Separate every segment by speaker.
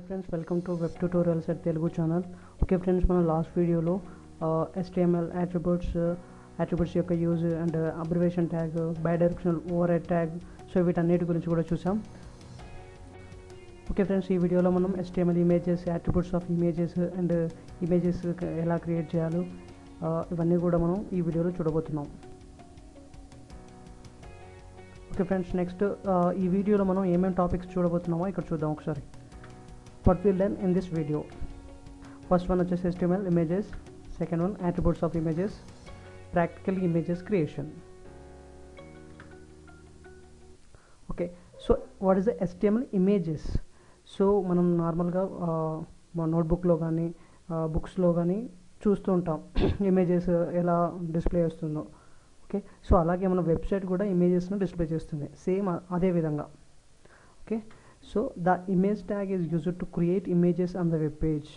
Speaker 1: Friends, welcome to web tutorials at Telugu channel. Okay friends, మన last వీడియోలో HTML attributes యొక్క use and abbreviation tag, bidirectional override tag, so వీటన్నిటి గురించి కూడా చూసాం. ఓకే ఫ్రెండ్స్, ఈ వీడియోలో మనం HTML images, attributes of images and images ఎలా క్రియేట్ చేయాలో ఇవన్నీ కూడా మనం ఈ వీడియోలో చూడబోతున్నాం. ఓకే ఫ్రెండ్స్, నెక్స్ట్ ఈ వీడియోలో మనం ఏమేమి టాపిక్స్ చూడబోతున్నామో ఇక్కడ చూద్దాం ఒకసారి. What we'll learn in this video: first one is HTML images, second one attributes of images, practical images creation. Okay, so what is the HTML images? So మనం నార్మల్గా నోట్బుక్లో కానీ బుక్స్లో కానీ చూస్తూ ఉంటాం ఇమేజెస్ ఎలా డిస్ప్లే వస్తుందో. ఓకే, సో అలాగే మన వెబ్సైట్ కూడా ఇమేజెస్ను డిస్ప్లే చేస్తుంది సేమ్ అదే విధంగా. Okay, so the image tag is used to create images on the web page.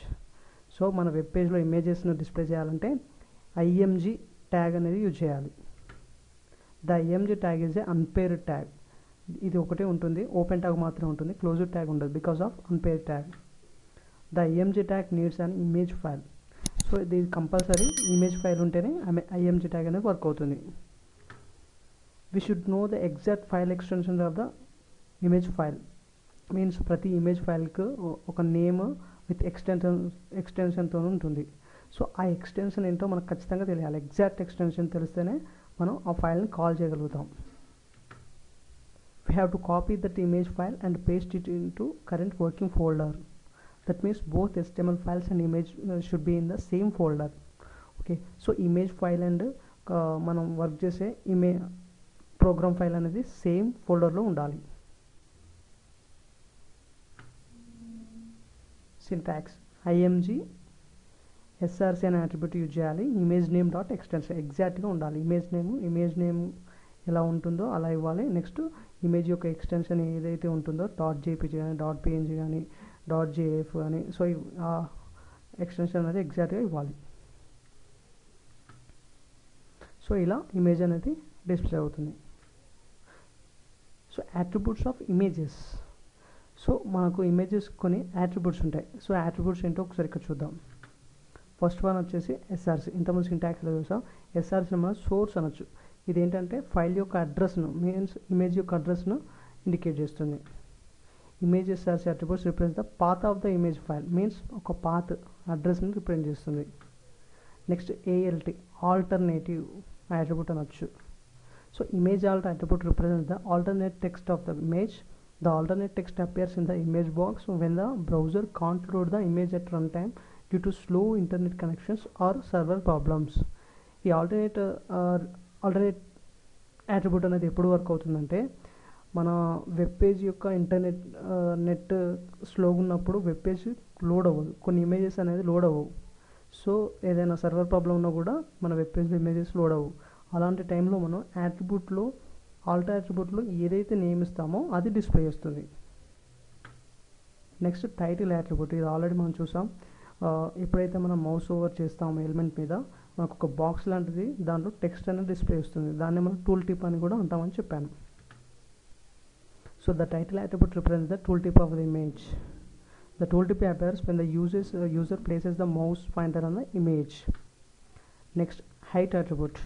Speaker 1: So మన వెబ్ పేజ్లో ఇమేజెస్ను డిస్ప్లే చేయాలంటే IMG ట్యాగ్ అనేది యూజ్ చేయాలి. The IMG tag is a unpaired tag. ఇది ఒకటే ఉంటుంది, ఓపెన్ ట్యాగ్ మాత్రమే ఉంటుంది, క్లోజ్డ్ ట్యాగ్ ఉండదు because of unpaired tag. The IMG tag needs an image file. So ఇది కంపల్సరీ ఇమేజ్ ఫైల్ ఉంటేనే IMG ట్యాగ్ అనేది వర్క్ అవుతుంది. We should know the exact file extension of the image file. Means ప్రతి image ఫైల్కి ఒక name with ఎక్స్టెన్షన్తో ఉంటుంది. So ఆ extension ఏంటో మనకు ఖచ్చితంగా తెలియాలి. ఎగ్జాక్ట్ ఎక్స్టెన్షన్ తెలిస్తేనే మనం ఆ ఫైల్ని కాల్ చేయగలుగుతాం. We have to copy that image file and paste it into current working folder. That means both HTML files and image should be in the same folder. Okay, so image file and మనం work చేసే program file అనేది same ఫోల్డర్లో ఉండాలి. Syntax: IMG SRC అనే attribute use చేయాలి. Image name dot extension ఎగ్జాక్ట్గా ఉండాలి. Image name ఎలా ఉంటుందో అలా ఇవ్వాలి. నెక్స్ట్ ఇమేజ్ యొక్క ఎక్స్టెన్షన్ ఏదైతే ఉంటుందో .jpg కానీ .png కానీ .jf కానీ, సో ఆ ఎక్స్టెన్షన్ అనేది ఎగ్జాక్ట్గా ఇవ్వాలి. సో ఇలా ఇమేజ్ అనేది డిస్ప్లే అవుతుంది. So attributes of images. So మనకు ఇమేజెస్ కొన్ని యాట్రిబ్యూట్స్ ఉంటాయి. సో యాట్రిబ్యూట్స్ ఏంటో ఒకసారి ఇక్కడ చూద్దాం. ఫస్ట్ వన్ వచ్చేసి SRC. ఇంతకుముందు సింటాక్స్లో చూసాం. SRCని మనం సోర్స్ అనొచ్చు. ఇదేంటంటే ఫైల్ యొక్క అడ్రస్ను, మీన్స్ ఇమేజ్ యొక్క అడ్రస్ను ఇండికేట్ చేస్తుంది. Image SRC attributes represent the path of the image file. Means ఒక పాత్ అడ్రస్ని రిప్రజెంట్ చేస్తుంది. నెక్స్ట్ ALT ఆల్టర్నేటివ్ అట్రిబ్యూట్ అనొచ్చు. So image Alt attribute represent the alternate text of the image. The alternate text appears in the image box when the browser can't load the image at runtime due to slow internet connections or server problems. ఈ alternate attribute అనేది ఎప్పుడు work అవుతుందంటే మన web page యొక్క net స్లోగా ఉన్నప్పుడు web page load అవ్వదు, కొన్ని ఇమేజెస్ అనేది లోడ్ అవ్వవు. సో ఏదైనా సర్వర్ ప్రాబ్లం ఉన్నా కూడా మన వెబ్ పేజ్లో ఇమేజెస్ లోడ్ అవ్వవు. అలాంటి టైంలో మనం ఆల్టర్ అట్రిబ్యూట్లో ఏదైతే నేమ్ ఇస్తామో అది డిస్ప్లే చేస్తుంది. Next title attribute. ఇది ఆల్రెడీ మనం చూసాం. ఎప్పుడైతే మనం మౌస్ ఓవర్ చేస్తామో ఎలిమెంట్ మీద మనకు ఒక బాక్స్ లాంటిది, దాంట్లో టెక్స్ట్ అనేది డిస్ప్లే వస్తుంది. దాన్ని మనం టూల్ టిప్ అని కూడా అంటామని చెప్పాను. So the title attribute represents the tool tip of the image. The tool tip appears when the user places the mouse pointer on the image. Next, height attribute.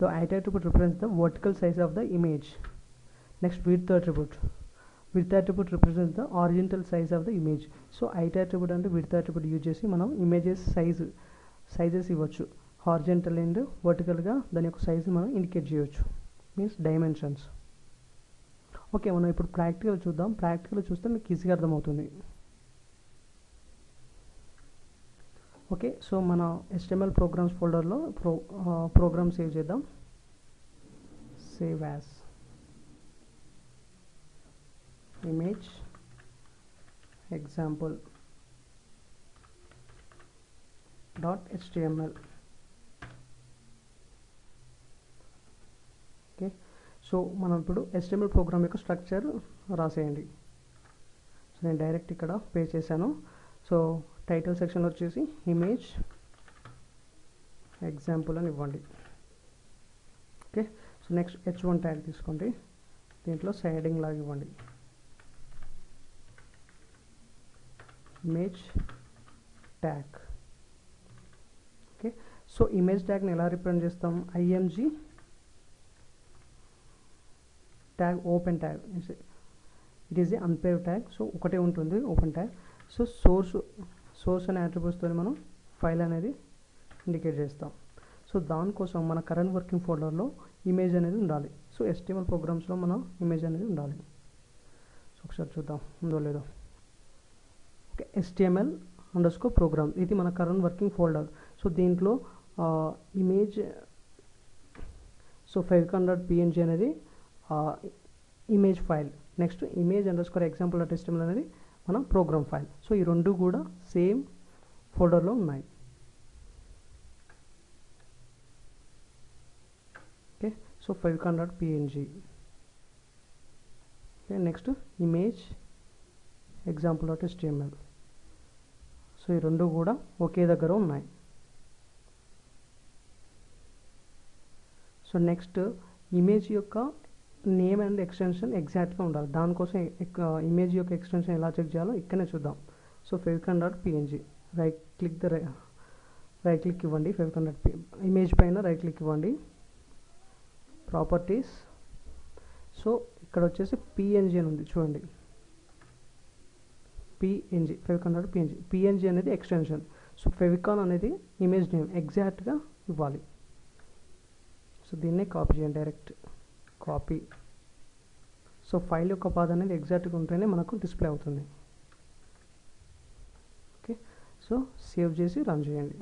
Speaker 1: The height attribute represents the vertical size of the image. Next, width attribute. Width attribute represents the horizontal size of the image. So height attribute and width attribute use చేసి మనం images sizes ఇవ్వచ్చు. Horizontal and వర్టికల్గా దాని యొక్క size మనం indicate చేయవచ్చు, means dimensions. Okay, మనం ఇప్పుడు practical చూద్దాం. ప్రాక్టికల్ చూస్తే మీకు ఈజీగా అర్థమవుతుంది. ఓకే, సో మన HTML ప్రోగ్రామ్స్ ఫోల్డర్లో ప్రోగ్రామ్ సేవ్ చేద్దాం. Save as image example .html. Okay, so మనం ఇప్పుడు HTML ప్రోగ్రామ్ యొక్క స్ట్రక్చర్ రాసేయండి. సో నేను డైరెక్ట్ ఇక్కడ పే చేశాను. సో టైటిల్ సెక్షన్లో వచ్చేసి ఇమేజ్ ఎగ్జాంపుల్ అని ఇవ్వండి. Okay, so next H1 tag తీసుకోండి. దీంట్లో సైడింగ్ లాగా ఇవ్వండి. Image tag. Okay, so image ట్యాగ్ని ఎలా రిప్రజెంట్ చేస్తాం? img tag open tag, it is a unpaired tag. So ఒకటే ఉంటుంది ఓపెన్ ట్యాగ్. సో సోర్స్ అనే అట్రిబ్యూట్స్తో మనం ఫైల్ అనేది ఇండికేట్ చేస్తాం. సో దానికోసం మన కరెంట్ వర్కింగ్ ఫోల్డర్లో ఇమేజ్ అనేది ఉండాలి. సో HTML ప్రోగ్రామ్స్లో మన ఇమేజ్ అనేది ఉండాలి. సో ఒకసారి చూద్దాం ఉందో లేదో. ఓకే, HTML_program ఇది మన కరెంట్ వర్కింగ్ ఫోల్డర్. సో దీంట్లో ఇమేజ్, సో favicon.png అనేది ఇమేజ్ ఫైల్. నెక్స్ట్ image_example.html అనేది మన ప్రోగ్రామ్ ఫైల్. సో ఈ రెండు కూడా సేమ్ ఫోల్డర్లో ఉన్నాయి. Okay, so favicon.png. Okay, next image_example.html. So ఈ రెండు కూడా ఒకే దగ్గర ఉన్నాయి. సో నెక్స్ట్ ఇమేజ్ యొక్క నేమ్ అండ్ ఎక్స్టెన్షన్ ఎగ్జాక్ట్గా ఉండాలి. దానికోసం ఇమేజ్ యొక్క ఎక్స్టెన్షన్ ఎలా చెక్ చేయాలో ఇక్కడనే చూద్దాం. సో favicon.png రైట్ క్లిక్ ఇవ్వండి. ఇమేజ్ పైన రైట్ క్లిక్ ఇవ్వండి, ప్రాపర్టీస్. సో ఇక్కడ వచ్చేసి PNG అని ఉంది చూడండి, PNG favicon.png. PNG అనేది ఎక్స్టెన్షన్. సో ఫెవికాన్ అనేది ఇమేజ్ నేమ్ ఎగ్జాక్ట్గా ఇవ్వాలి. సో దీన్నే కాపీ చేయండి, డైరెక్ట్ కాపీ. సో ఫైల్ యొక్క పాత్ అనేది ఎగ్జాక్ట్గా ఉంటేనే మనకు డిస్ప్లే అవుతుంది. ఓకే, సో సేవ్ చేసి రన్ చేయండి.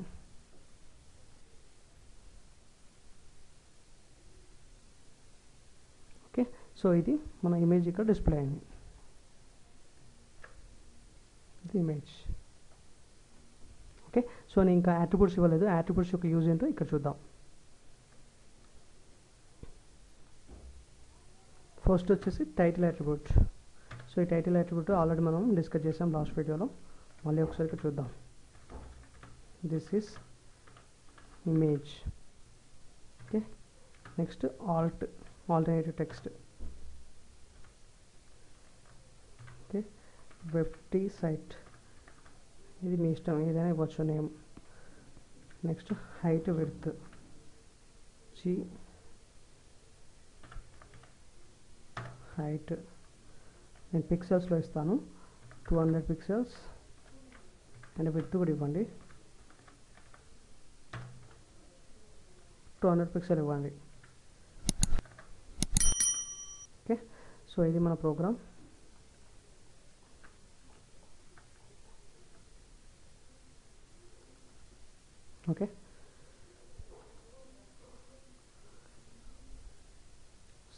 Speaker 1: ఓకే, సో ఇది మన ఇమేజ్ ఇక్కడ డిస్ప్లే అయింది. ఇది ఇమేజ్. ఓకే, సో నేను ఇంకా అట్రిబ్యూట్స్ ఇవ్వలేదు. అట్రిబ్యూట్స్ యొక్క యూజ్ ఏంటో ఇక్కడ చూద్దాం. ఫస్ట్ వచ్చేసి టైటిల్ అట్రిబ్యూట్. సో ఈ టైటిల్ అట్రిబ్యూట్ ఆల్రెడీ మనం డిస్కస్ చేసాం లాస్ట్ వీడియోలో. మళ్ళీ ఒకసారి ఇక్కడ చూద్దాం. This is image. Okay, next alternative text. Okay, website, ఇది మీ ఇష్టం ఏదైనా ఇవ్వచ్చు name. Next height width height నేను పిక్సెల్స్లో ఇస్తాను, 200 పిక్సెల్స్. అండ్ విడ్త్ కూడా ఇవ్వండి, 200 పిక్సెల్ ఇవ్వండి. ఓకే, సో ఇది మన ప్రోగ్రామ్. ఓకే,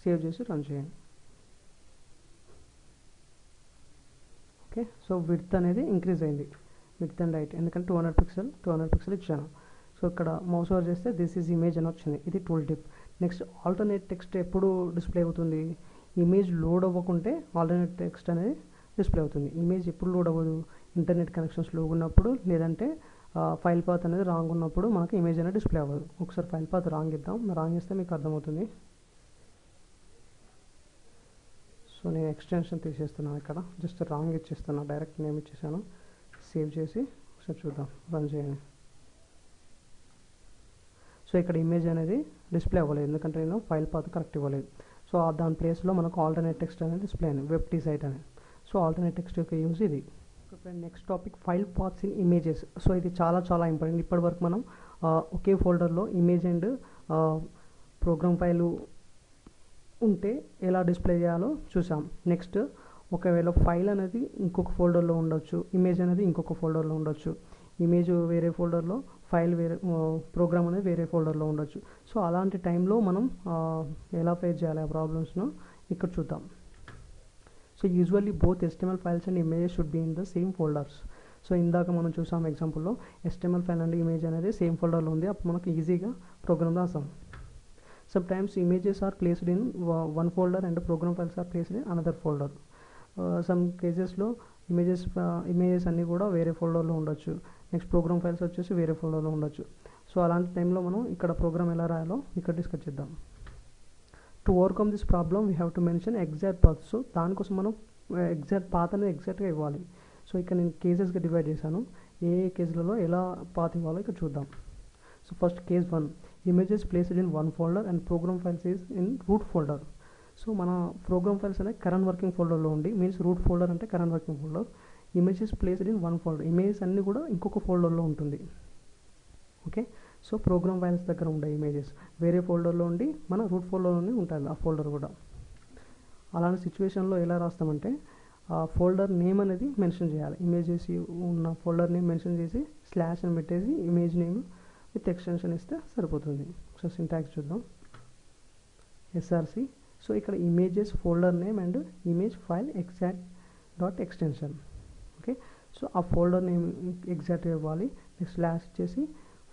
Speaker 1: సేవ్ చేసి రన్ చేయండి. ఓకే, సో విడ్త్ అనేది ఇంక్రీజ్ అయింది, విడ్త్ అండ్ హైట్, ఎందుకంటే 200 పిక్సెల్ ఇచ్చాను. సో ఇక్కడ మౌస్ ఓవర్ చేస్తే దిస్ ఈజ్ ఇమేజ్ అని వచ్చింది, ఇది tool tip. Next alternate text ఎప్పుడు డిస్ప్లే అవుతుంది? ఇమేజ్ లోడ్ అవ్వకుంటే ఆల్టర్నేట్ టెక్స్ట్ అనేది డిస్ప్లే అవుతుంది. ఇమేజ్ ఎప్పుడు లోడ్ అవ్వదు? ఇంటర్నెట్ కనెక్షన్ స్లోగా ఉన్నప్పుడు, లేదంటే ఫైల్ పాత్ అనేది రాంగ్ ఉన్నప్పుడు మనకి ఇమేజ్ అనేది డిస్ప్లే అవ్వదు. ఒకసారి ఫైల్ పాత్ రాంగ్ ఇద్దాం, రాంగ్ ఇస్తే మీకు అర్థమవుతుంది. సో నేను ఎక్స్టెన్షన్ తీసేస్తున్నాను, ఇక్కడ జస్ట్ రాంగ్ ఇచ్చేస్తున్నాను, డైరెక్ట్ నేమ్ ఇచ్చేసాను. సేవ్ చేసి ఒకసారి చూద్దాం, రన్ చేయండి. సో ఇక్కడ ఇమేజ్ అనేది డిస్ప్లే అవ్వలేదు, ఎందుకంటే నేను ఫైల్ పాత్ కరెక్ట్ ఇవ్వలేదు. సో దాని ప్లేస్లో మనకు ఆల్టర్నేట్ టెక్స్ట్ అనేది డిస్ప్లే అయింది, వెబ్టీ సైట్ అనేది. సో ఆల్టర్నేట్ టెక్స్ట్ యొక్క యూజ్ ఇది. Next topic file paths in images. So ఇది చాలా ఇంపార్టెంట్. ఇప్పటివరకు మనం ఒకే ఫోల్డర్లో ఇమేజ్ అండ్ ప్రోగ్రామ్ ఫైలు ఉంటే ఎలా డిస్ప్లే చేయాలో చూసాం. నెక్స్ట్ ఒకవేళ ఫైల్ అనేది ఇంకొక ఫోల్డర్లో ఉండొచ్చు, ఇమేజ్ అనేది ఇంకొక ఫోల్డర్లో ఉండొచ్చు. ఇమేజ్ వేరే ఫోల్డర్లో, ఫైల్ వేరే, ప్రోగ్రామ్ అనేది వేరే ఫోల్డర్లో ఉండొచ్చు. సో అలాంటి టైంలో మనం ఎలా ఫేస్ చేయాలి ఆ ప్రాబ్లమ్స్ను ఇక్కడ చూద్దాం. So usually both HTML files and images should be in the same folders. So ఇందాక మనం చూసాం ఎగ్జాంపుల్లో HTML ఫైల్ అండ్ ఇమేజ్ అనేది సేమ్ ఫోల్డర్లో ఉంది, అప్పుడు మనకు ఈజీగా ప్రోగ్రామ్ రాసాం. Sometimes images are placed in one folder and program files are placed in another folder. Some cases లో ఇమేజెస్ అన్నీ కూడా వేరే ఫోల్డర్లో ఉండొచ్చు, నెక్స్ట్ ప్రోగ్రామ్ ఫైల్స్ వచ్చేసి వేరే ఫోల్డర్లో ఉండొచ్చు. సో అలాంటి టైంలో మనం ఇక్కడ ప్రోగ్రామ్ ఎలా రాయాలో ఇక్కడ డిస్కస్ చేద్దాం. To overcome this problem we have to mention exact path. So దానికోసం మనం ఎగ్జాక్ట్ పాత్ అనేది ఎగ్జాక్ట్గా ఇవ్వాలి. సో ఇక్కడ నేను కేసెస్గా డివైడ్ చేశాను. ఏ కేసులలో ఎలా పాత్ ఇవ్వాలో ఇక్కడ చూద్దాం. So first case 1, images placed in one folder and program files is in root folder. So మన ప్రోగ్రామ్ ఫైల్స్ అనేది కరెంట్ వర్కింగ్ ఫోల్డర్లో ఉండి, మీన్స్ రూట్ ఫోల్డర్ అంటే current working folder. Images placed in one folder, images అన్నీ కూడా ఇంకొక ఫోల్డర్లో ఉంటుంది. Okay, so programme files దగ్గర ఉండే ఇమేజెస్ వేరే ఫోల్డర్లో ఉండి మన రూట్ ఫోల్డర్లోనే ఉంటుంది ఆ ఫోల్డర్ కూడా. అలాంటి సిచ్యువేషన్లో ఎలా రాస్తామంటే ఆ ఫోల్డర్ నేమ్ అనేది మెన్షన్ చేయాలి. ఇమేజెస్ ఉన్న ఫోల్డర్ నేమ్ మెన్షన్ చేసి స్లాష్ అని పెట్టేసి ఇమేజ్ నేమ్ విత్ ఎక్స్టెన్షన్ ఇస్తే సరిపోతుంది. సో సింటాక్స్ చూద్దాం. src. సో ఇక్కడ images folder name and image file exact dot extension. Okay, so ఆ ఫోల్డర్ నేమ్ ఎగ్జాక్ట్ ఇవ్వాలి. నెక్స్ట్ స్లాష్ ఇచ్చేసి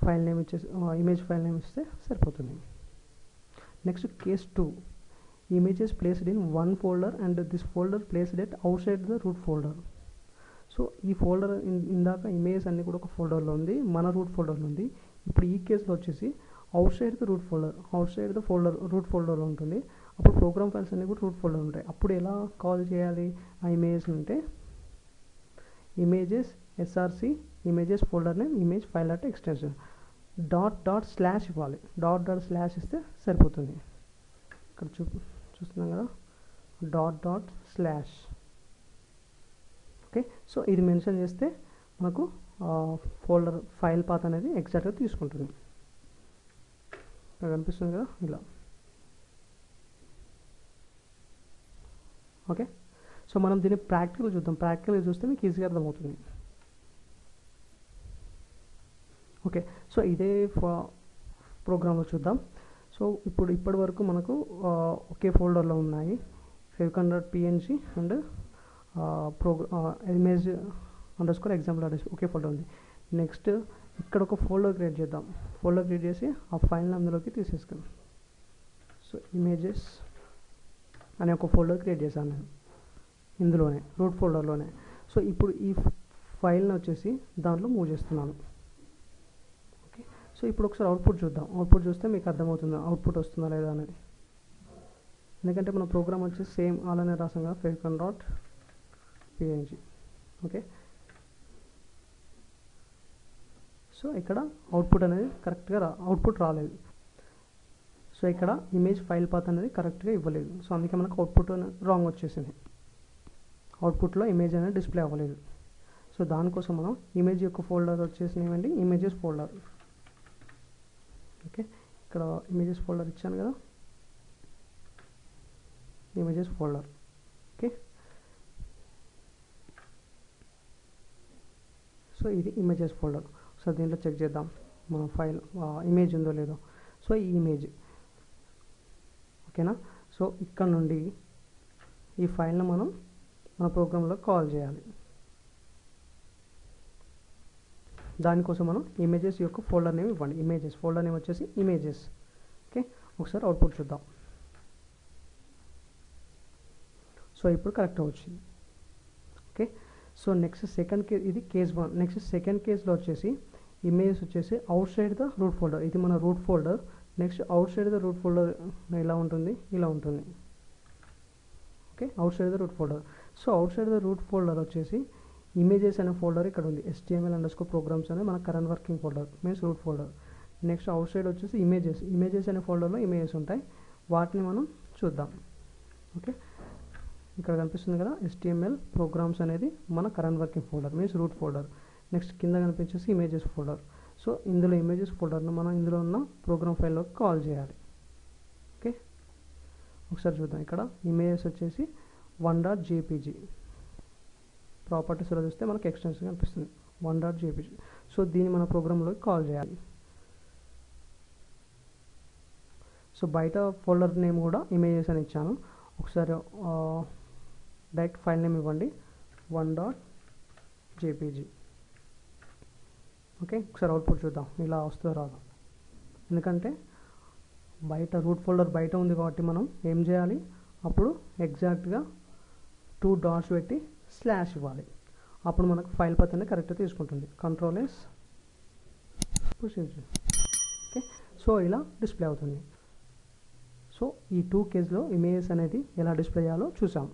Speaker 1: ఫైల్ నేమ్ ఇచ్చేసి ఇమేజ్ ఫైల్ నేమ్ ఇస్తే సరిపోతుంది. Next case 2, images placed in one folder and this folder placed at out side the root folder. So ఈ folder ఇందాక images అన్నీ కూడా ఒక ఫోల్డర్లో ఉంది, మన రూట్ ఫోల్డర్లో ఉంది. ఇప్పుడు ఈ కేసులో వచ్చేసి outside the root folder, outside the folder root ఫోల్డర్లో ఉంటుంది. అప్పుడు ప్రోగ్రామ్ ఫైల్స్ అన్నీ కూడా రూట్ ఫోల్డర్ ఉంటాయి. అప్పుడు ఎలా కాల్ చేయాలి ఆ ఇమేజెస్ అంటే images src images folder name image file dot extension dot dot slash ఇవ్వాలి. డాట్ డాట్ స్లాష్ ఇస్తే సరిపోతుంది. ఇక్కడ చూస్తున్నాం కదా, dot dot slash. Okay, so ఇది మెన్షన్ చేస్తే మనకు ఫోల్డర్ ఫైల్ పాత్ అనేది ఎగ్జాక్ట్గా తీసుకుంటుంది. ఇక్కడ కనిపిస్తుంది కదా ఇలా. ఓకే, సో మనం దీన్ని ప్రాక్టికల్ చూద్దాం. ప్రాక్టికల్గా చూస్తే మీకు ఈజీగా అర్థమవుతుంది. ఓకే, సో ఇదే ప్రోగ్రామ్లో చూద్దాం. సో ఇప్పటి వరకు మనకు ఒకే ఫోల్డర్లో ఉన్నాయి, 500.png and image _example okay folder ఉంది. నెక్స్ట్ ఇక్కడ ఒక ఫోల్డర్ క్రియేట్ చేద్దాం. ఫోల్డర్ క్రియేట్ చేసి ఆ ఫైల్ని అందులోకి తీసేసుకుందాం. సో ఇమేజెస్ అనే ఒక ఫోల్డర్ క్రియేట్ చేశాను నేను ఇందులోనే, రూట్ ఫోల్డర్లోనే. సో ఇప్పుడు ఈ ఫైల్ని వచ్చేసి దాంట్లో మూవ్ చేస్తున్నాను. ఓకే, సో ఇప్పుడు ఒకసారి అవుట్పుట్ చూద్దాం. అవుట్పుట్ చూస్తే మీకు అర్థమవుతుంది అవుట్పుట్ వస్తుందా లేదా అనేది. ఎందుకంటే మన ప్రోగ్రామ్ వచ్చేసి సేమ్ అలానే రాసాం కదా, 500.png. ఓకే, సో ఇక్కడ అవుట్పుట్ అనేది కరెక్ట్గా అవుట్పుట్ రాలేదు. సో ఇక్కడ ఇమేజ్ ఫైల్ పాత్ అనేది కరెక్ట్గా ఇవ్వలేదు. సో అందుకే మనకు అవుట్పుట్ రాంగ్ వచ్చేసింది. అవుట్పుట్లో ఇమేజ్ అనేది డిస్ప్లే అవ్వలేదు. సో దానికోసం మనం ఇమేజ్ యొక్క ఫోల్డర్ వచ్చేసినవండి ఇమేజెస్ ఫోల్డర్. ఓకే, ఇక్కడ ఇమేజెస్ ఫోల్డర్ ఇచ్చాను కదా, ఇమేజెస్ ఫోల్డర్. ఓకే, సో ఇది ఇమేజెస్ ఫోల్డర్. సో దీంట్లో చెక్ చేద్దాం మన ఫైల్ ఇమేజ్ ఉందో లేదో. సో ఈ ఇమేజ్ ఓకేనా. సో ఇక్కడ నుండి ఈ ఫైల్ను మనం మన ప్రోగ్రాంలో కాల్ చేయాలి. దానికోసం మనం ఇమేజెస్ యొక్క ఫోల్డర్ నేమ్ ఇవ్వండి. ఇమేజెస్ ఫోల్డర్ నేమ్ వచ్చేసి ఇమేజెస్. ఓకే, ఒకసారి అవుట్పుట్ చూద్దాం. సో ఇప్పుడు కరెక్ట్గా వచ్చింది. Okay, so next second case, ఇది కేస్ 1. నెక్స్ట్ సెకండ్ కేస్లో వచ్చేసి ఇమేజెస్ వచ్చేసి outside the root folder. ఇది మన root folder. Next outside the root folder ఎలా ఉంటుంది, ఇలా ఉంటుంది. Okay, outside the root folder. So outside the root folder వచ్చేసి ఇమేజెస్ అనే ఫోల్డర్ ఇక్కడ ఉంది. HTML_programs అనే మన current working folder, means root folder. Next out side వచ్చేసి ఇమేజెస్ అనే ఫోల్డర్లో ఇమేజెస్ ఉంటాయి. వాటిని మనం చూద్దాం. ఓకే, ఇక్కడ కనిపిస్తుంది కదా, HTML ప్రోగ్రామ్స్ అనేది మన current working folder, means root folder. Next కింద కనిపించేసి ఇమేజెస్ ఫోల్డర్. సో ఇందులో ఇమేజెస్ ఫోల్డర్ను మనం ఇందులో ఉన్న ప్రోగ్రామ్ ఫైల్లోకి కాల్ చేయాలి. ఓకే, ఒకసారి చూద్దాం. ఇక్కడ ఇమేజెస్ వచ్చేసి 1.jpg. ప్రాపర్టీస్లో చూస్తే మనకు ఎక్స్టెన్షన్ కనిపిస్తుంది 1.jpg. సో దీన్ని మన ప్రోగ్రాంలోకి కాల్ చేయాలి. సో బయట ఫోల్డర్ నేమ్ కూడా ఇమేజెస్ అని ఇచ్చాను. ఒకసారి డైరెక్ట్ ఫైల్ నేమ్ ఇవ్వండి 1.jpg. ఓకే, ఒకసారి అవుట్పుట్ చూద్దాం ఇలా వస్తుందో రాదు. ఎందుకంటే బయట రూట్ ఫోల్డర్ బయట ఉంది కాబట్టి మనం ఏం చేయాలి, అప్పుడు ఎగ్జాక్ట్గా 2 డాట్స్ పెట్టి స్లాష్ ఇవ్వాలి. అప్పుడు మనకు ఫైల్ పాత్ అనేది కరెక్ట్గా తీసుకుంటుంది. Ctrl+S పుష్ చేసి. ఓకే, సో ఇలా డిస్ప్లే అవుతుంది. సో ఈ 2 కేసులో ఇమేజెస్ అనేది ఎలా డిస్ప్లే చేయాలో చూసాం.